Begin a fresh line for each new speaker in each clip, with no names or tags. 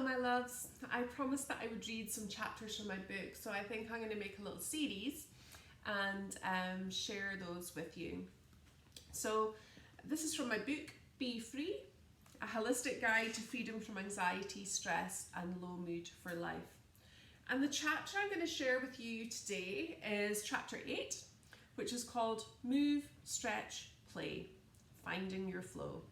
my loves. I promised that I would read some chapters from my book, so I think I'm going to make a little series and share those with you. So this is from my book, Be Free, a holistic guide to freedom from anxiety, stress and low mood for life. And the chapter I'm going to share with you today is chapter 8, which is called Move, Stretch, Play, Finding Your Flow.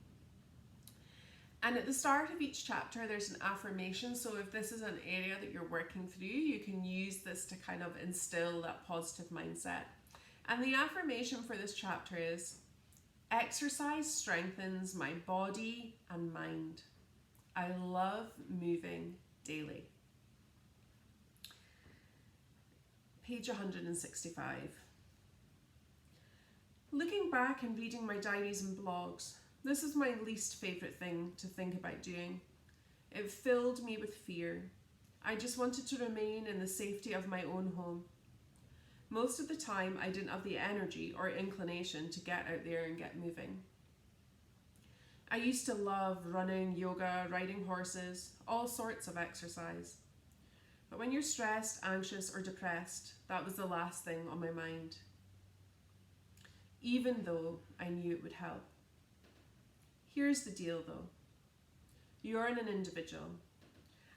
And at the start of each chapter, there's an affirmation. So if this is an area that you're working through, you can use this to kind of instill that positive mindset. And the affirmation for this chapter is, exercise strengthens my body and mind. I love moving daily. Page 165. Looking back and reading my diaries and blogs, this is my least favourite thing to think about doing. It filled me with fear. I just wanted to remain in the safety of my own home. Most of the time, I didn't have the energy or inclination to get out there and get moving. I used to love running, yoga, riding horses, all sorts of exercise. But when you're stressed, anxious, or depressed, that was the last thing on my mind. Even though I knew it would help. Here's the deal though. You're an individual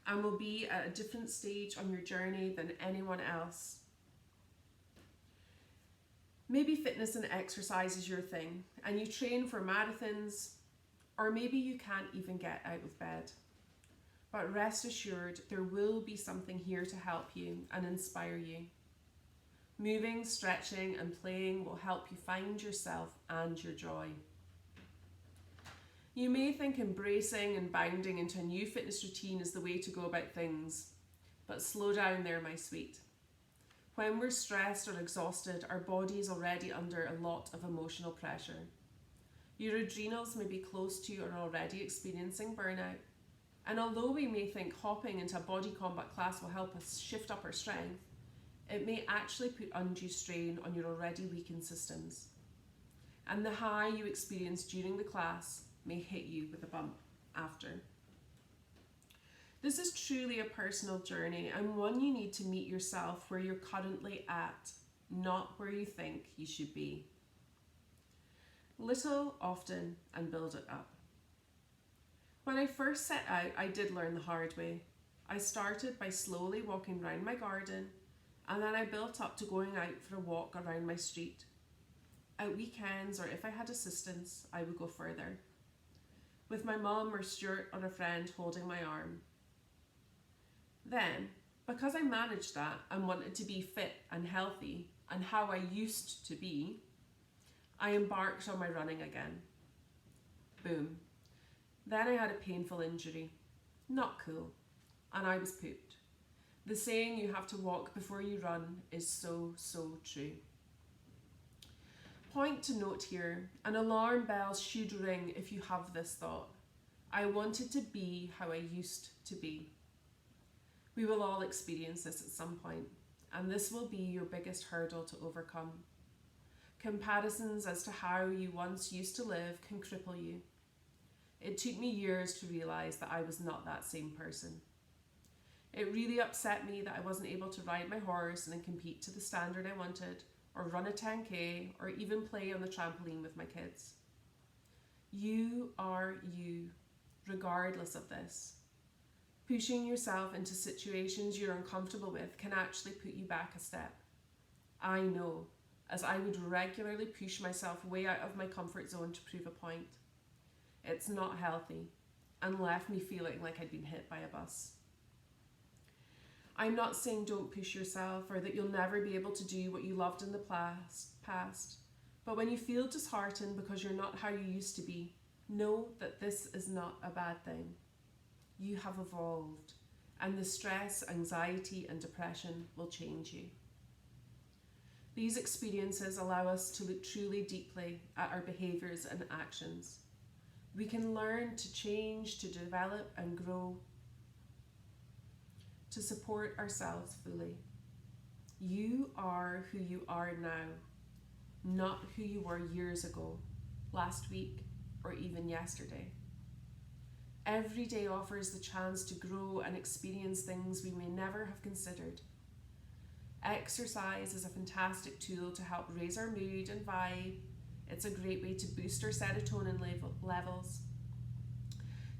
and will be at a different stage on your journey than anyone else. Maybe fitness and exercise is your thing and you train for marathons, or maybe you can't even get out of bed. But rest assured, there will be something here to help you and inspire you. Moving, stretching and playing will help you find yourself and your joy. You may think embracing and bounding into a new fitness routine is the way to go about things, but slow down there, my sweet. When we're stressed or exhausted, our body is already under a lot of emotional pressure. Your adrenals may be close to or already experiencing burnout, and although we may think hopping into a body combat class will help us shift up our strength, it may actually put undue strain on your already weakened systems. And the high you experience during the class may hit you with a bump after. This is truly a personal journey and one you need to meet yourself where you're currently at, not where you think you should be. Little, often, and build it up. When I first set out, I did learn the hard way. I started by slowly walking around my garden, and then I built up to going out for a walk around my street. At weekends, or if I had assistance, I would go further, with my mum or Stuart or a friend holding my arm. Then, because I managed that and wanted to be fit and healthy and how I used to be, I embarked on my running again. Boom. Then I had a painful injury. Not cool. And I was pooped. The saying you have to walk before you run is so, so true. Point to note here, an alarm bell should ring if you have this thought. I wanted to be how I used to be. We will all experience this at some point, and this will be your biggest hurdle to overcome. Comparisons as to how you once used to live can cripple you. It took me years to realise that I was not that same person. It really upset me that I wasn't able to ride my horse and compete to the standard I wanted, or run a 10K, or even play on the trampoline with my kids. You are you, regardless of this. Pushing yourself into situations you're uncomfortable with can actually put you back a step. I know, as I would regularly push myself way out of my comfort zone to prove a point. It's not healthy, and left me feeling like I'd been hit by a bus. I'm not saying don't push yourself or that you'll never be able to do what you loved in the past, but when you feel disheartened because you're not how you used to be, know that this is not a bad thing. You have evolved, and the stress, anxiety, and depression will change you. These experiences allow us to look truly deeply at our behaviours and actions. We can learn to change, to develop and grow, to support ourselves fully. You are who you are now, not who you were years ago, last week, or even yesterday. Every day offers the chance to grow and experience things we may never have considered. Exercise is a fantastic tool to help raise our mood and vibe. It's a great way to boost our serotonin levels.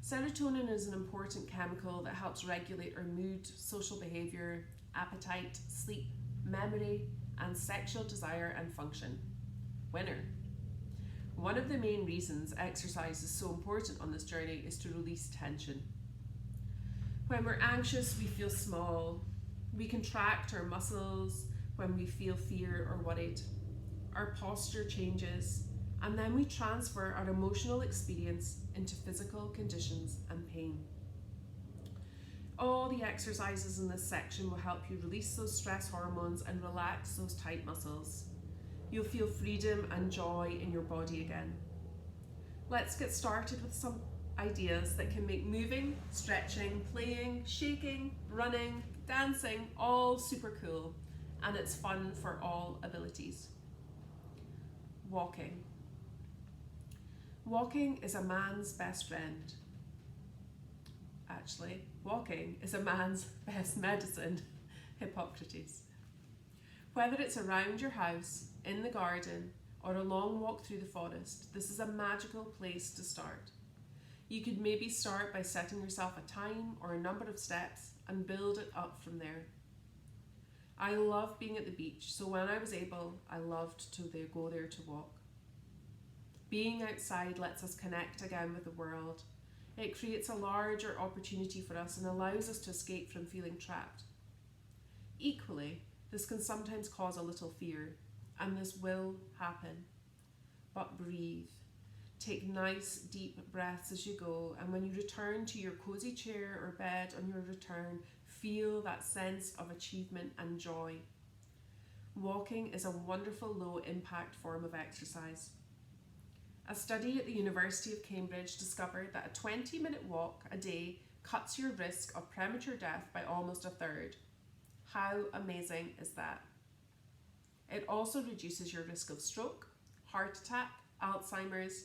Serotonin is an important chemical that helps regulate our mood, social behaviour, appetite, sleep, memory, and sexual desire and function. Winner. One of the main reasons exercise is so important on this journey is to release tension. When we're anxious, we feel small. We contract our muscles when we feel fear or worried. Our posture changes, and then we transfer our emotional experience into physical conditions and pain. All the exercises in this section will help you release those stress hormones and relax those tight muscles. You'll feel freedom and joy in your body again. Let's get started with some ideas that can make moving, stretching, playing, shaking, running, dancing all super cool, and it's fun for all abilities. Walking. Walking is a man's best friend. Actually, walking is a man's best medicine. Hippocrates. Whether it's around your house, in the garden, or a long walk through the forest, this is a magical place to start. You could maybe start by setting yourself a time or a number of steps and build it up from there. I love being at the beach, so when I was able, I loved to go there to walk. Being outside lets us connect again with the world. It creates a larger opportunity for us and allows us to escape from feeling trapped. Equally, this can sometimes cause a little fear, and this will happen. But breathe. Take nice deep breaths as you go, and when you return to your cozy chair or bed on your return, feel that sense of achievement and joy. Walking is a wonderful low impact form of exercise. A study at the University of Cambridge discovered that a 20-minute walk a day cuts your risk of premature death by almost a third. How amazing is that? It also reduces your risk of stroke, heart attack, Alzheimer's,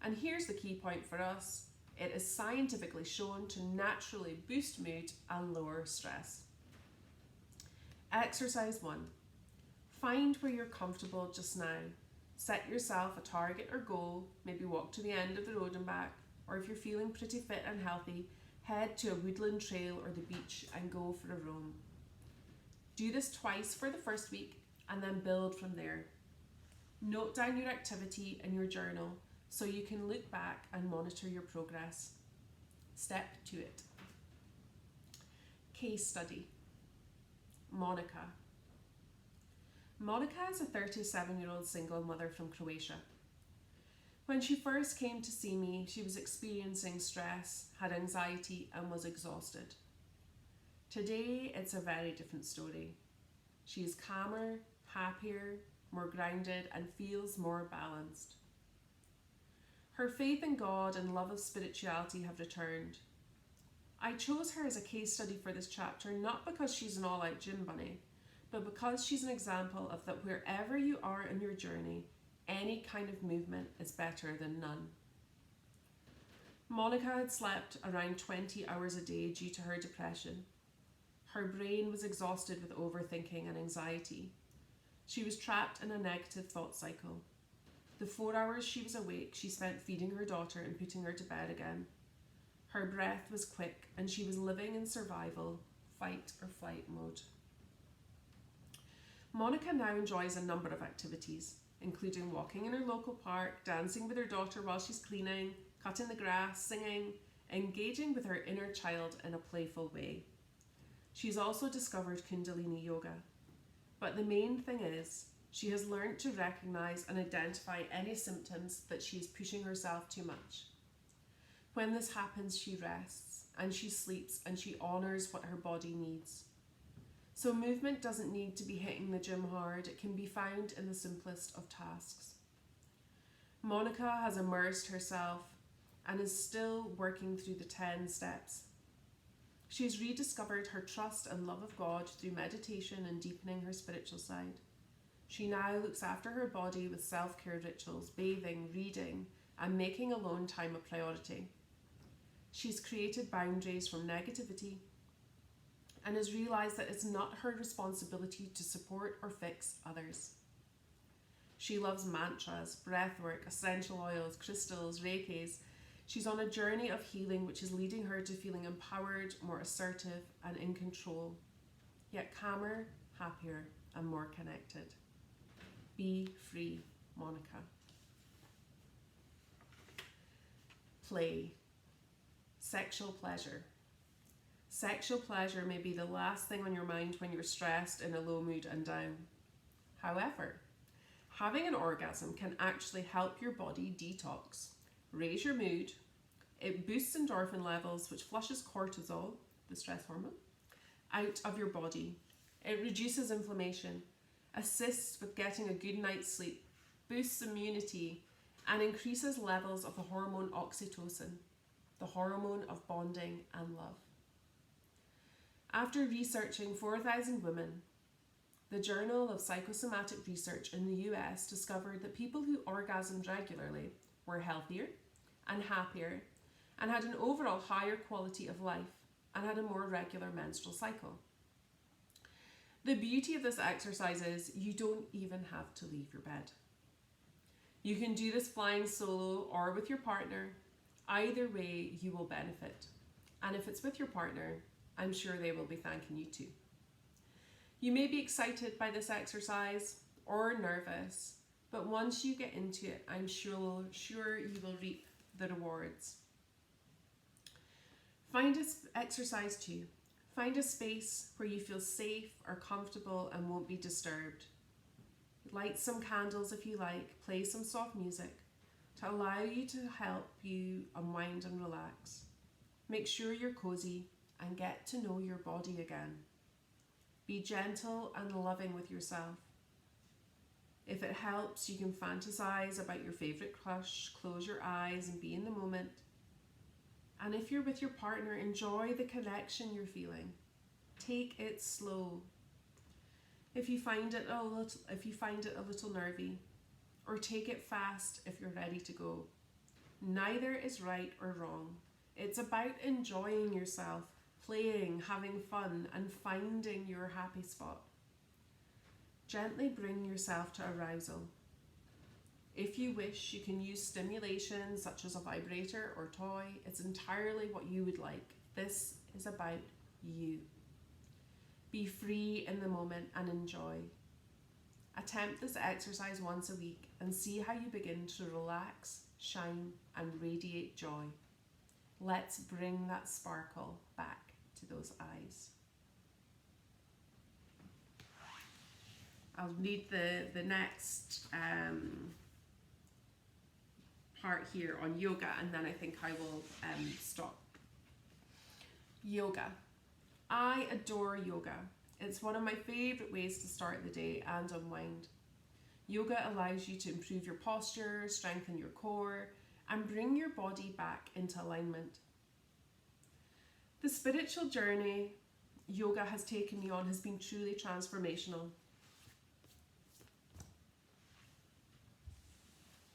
and here's the key point for us: it is scientifically shown to naturally boost mood and lower stress. Exercise 1. Find where you're comfortable just now. Set yourself a target or goal, maybe walk to the end of the road and back, or if you're feeling pretty fit and healthy, head to a woodland trail or the beach and go for a roam. Do this twice for the first week and then build from there. Note down your activity in your journal so you can look back and monitor your progress. Step to it. Case study. Monica. Monica is a 37-year-old single mother from Croatia. When she first came to see me, she was experiencing stress, had anxiety, and was exhausted. Today, it's a very different story. She is calmer, happier, more grounded, and feels more balanced. Her faith in God and love of spirituality have returned. I chose her as a case study for this chapter not because she's an all-out gym bunny, but because she's an example of that wherever you are in your journey, any kind of movement is better than none. Monica had slept around 20 hours a day due to her depression. Her brain was exhausted with overthinking and anxiety. She was trapped in a negative thought cycle. The 4 hours she was awake, she spent feeding her daughter and putting her to bed again. Her breath was quick and she was living in survival, fight or flight mode. Monica now enjoys a number of activities, including walking in her local park, dancing with her daughter while she's cleaning, cutting the grass, singing, engaging with her inner child in a playful way. She's also discovered Kundalini Yoga. But the main thing is, she has learned to recognize and identify any symptoms that she's pushing herself too much. When this happens, she rests and she sleeps and she honors what her body needs. So movement doesn't need to be hitting the gym hard. It can be found in the simplest of tasks. Monica has immersed herself and is still working through the 10 steps. She's rediscovered her trust and love of God through meditation and deepening her spiritual side. She now looks after her body with self-care rituals, bathing, reading, and making alone time a priority. She's created boundaries from negativity and has realised that it's not her responsibility to support or fix others. She loves mantras, breathwork, essential oils, crystals, reikis. She's on a journey of healing which is leading her to feeling empowered, more assertive and in control, yet calmer, happier and more connected. Be free, Monica. Play. Sexual pleasure. Sexual pleasure may be the last thing on your mind when you're stressed, in a low mood and down. However, having an orgasm can actually help your body detox, raise your mood. It boosts endorphin levels, which flushes cortisol, the stress hormone, out of your body. It reduces inflammation, assists with getting a good night's sleep, boosts immunity, and increases levels of the hormone oxytocin, the hormone of bonding and love. After researching 4,000 women, the Journal of Psychosomatic Research in the US discovered that people who orgasmed regularly were healthier and happier and had an overall higher quality of life and had a more regular menstrual cycle. The beauty of this exercise is you don't even have to leave your bed. You can do this flying solo or with your partner. Either way, you will benefit. And if it's with your partner, I'm sure they will be thanking you too. You may be excited by this exercise or nervous, but once you get into it, I'm sure you will reap the rewards. Find an exercise too. Find a space where you feel safe or comfortable and won't be disturbed. Light some candles if you like, play some soft music to allow you to help you unwind and relax. Make sure you're cozy and get to know your body again. Be gentle and loving with yourself. If it helps, you can fantasize about your favourite crush, close your eyes and be in the moment. And if you're with your partner, enjoy the connection you're feeling. Take it slow. If you find it a little nervy, or take it fast if you're ready to go. Neither is right or wrong. It's about enjoying yourself, playing, having fun, and finding your happy spot. Gently bring yourself to arousal. If you wish, you can use stimulation such as a vibrator or toy. It's entirely what you would like. This is about you. Be free in the moment and enjoy. Attempt this exercise once a week and see how you begin to relax, shine, and radiate joy. Let's bring that sparkle back to those eyes. I'll read the next part here on yoga, and then I think I will stop. Yoga. I adore yoga. It's one of my favourite ways to start the day and unwind. Yoga allows you to improve your posture, strengthen your core, and bring your body back into alignment. The spiritual journey yoga has taken me on has been truly transformational.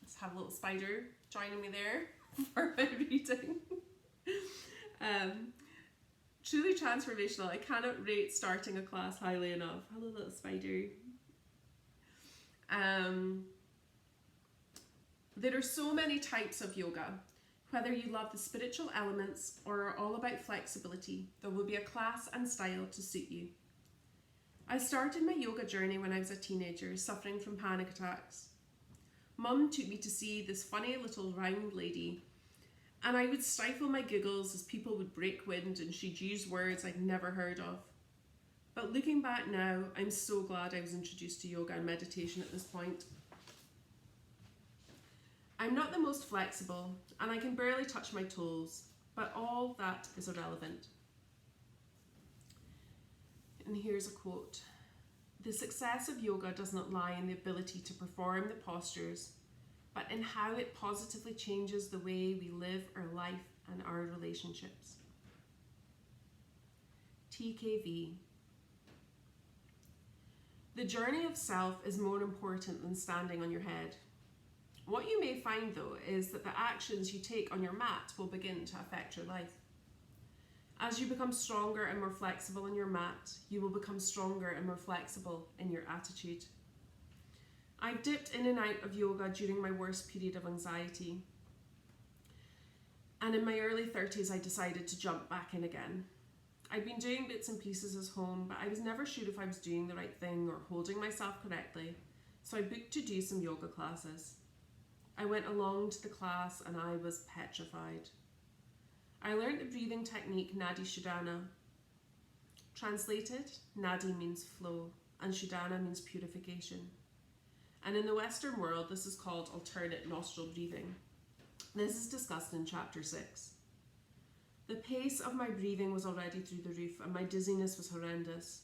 Let's have a little spider joining me there for my reading. Truly transformational. I cannot rate starting a class highly enough. Hello, little spider. There are so many types of yoga. Whether you love the spiritual elements or are all about flexibility, there will be a class and style to suit you. I started my yoga journey when I was a teenager, suffering from panic attacks. Mum took me to see this funny little round lady, and I would stifle my giggles as people would break wind and she'd use words I'd never heard of. But looking back now, I'm so glad I was introduced to yoga and meditation at this point. I'm not the most flexible, and I can barely touch my toes, but all that is irrelevant. And here's a quote. The success of yoga does not lie in the ability to perform the postures, but in how it positively changes the way we live our life and our relationships. TKV. The journey of self is more important than standing on your head. What you may find though is that the actions you take on your mat will begin to affect your life. As you become stronger and more flexible on your mat, you will become stronger and more flexible in your attitude. I've dipped in and out of yoga during my worst period of anxiety. And in my early 30s, I decided to jump back in again. I'd been doing bits and pieces at home, but I was never sure if I was doing the right thing or holding myself correctly, so I booked to do some yoga classes. I went along to the class and I was petrified. I learned the breathing technique Nadi Shodhana. Translated, Nadi means flow and Shodhana means purification. And in the Western world, this is called alternate nostril breathing. This is discussed in chapter 6. The pace of my breathing was already through the roof and my dizziness was horrendous,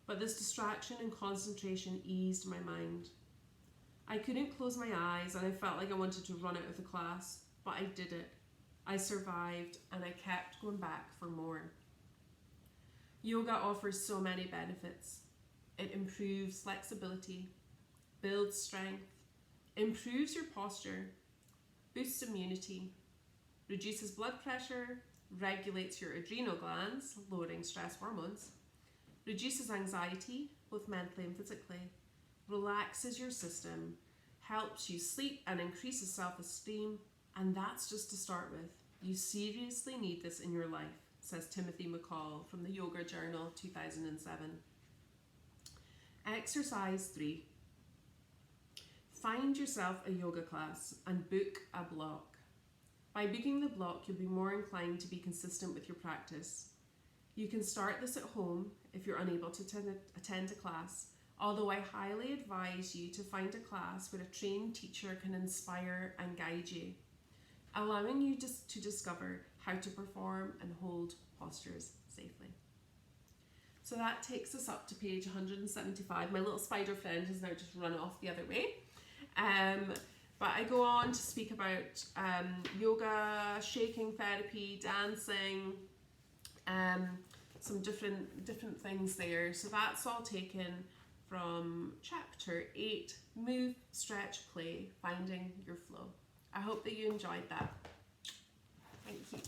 but this distraction and concentration eased my mind. I couldn't close my eyes and I felt like I wanted to run out of the class, but I did it. I survived and I kept going back for more. Yoga offers so many benefits. It improves flexibility, builds strength, improves your posture, boosts immunity, reduces blood pressure, regulates your adrenal glands, lowering stress hormones, reduces anxiety, both mentally and physically, relaxes your system, helps you sleep and increases self-esteem, and that's just to start with. You seriously need this in your life, says Timothy McCall from the Yoga Journal 2007. Exercise 3. Find yourself a yoga class and book a block. By booking the block, you'll be more inclined to be consistent with your practice. You can start this at home if you're unable to attend a class, although I highly advise you to find a class where a trained teacher can inspire and guide you, allowing you to discover how to perform and hold postures safely. So that takes us up to page 175. My little spider friend has now just run off the other way. But I go on to speak about yoga, shaking therapy, dancing, some different things there. So that's all taken from chapter 8, Move, Stretch, Play, Finding Your Flow. I hope that you enjoyed that. Thank you.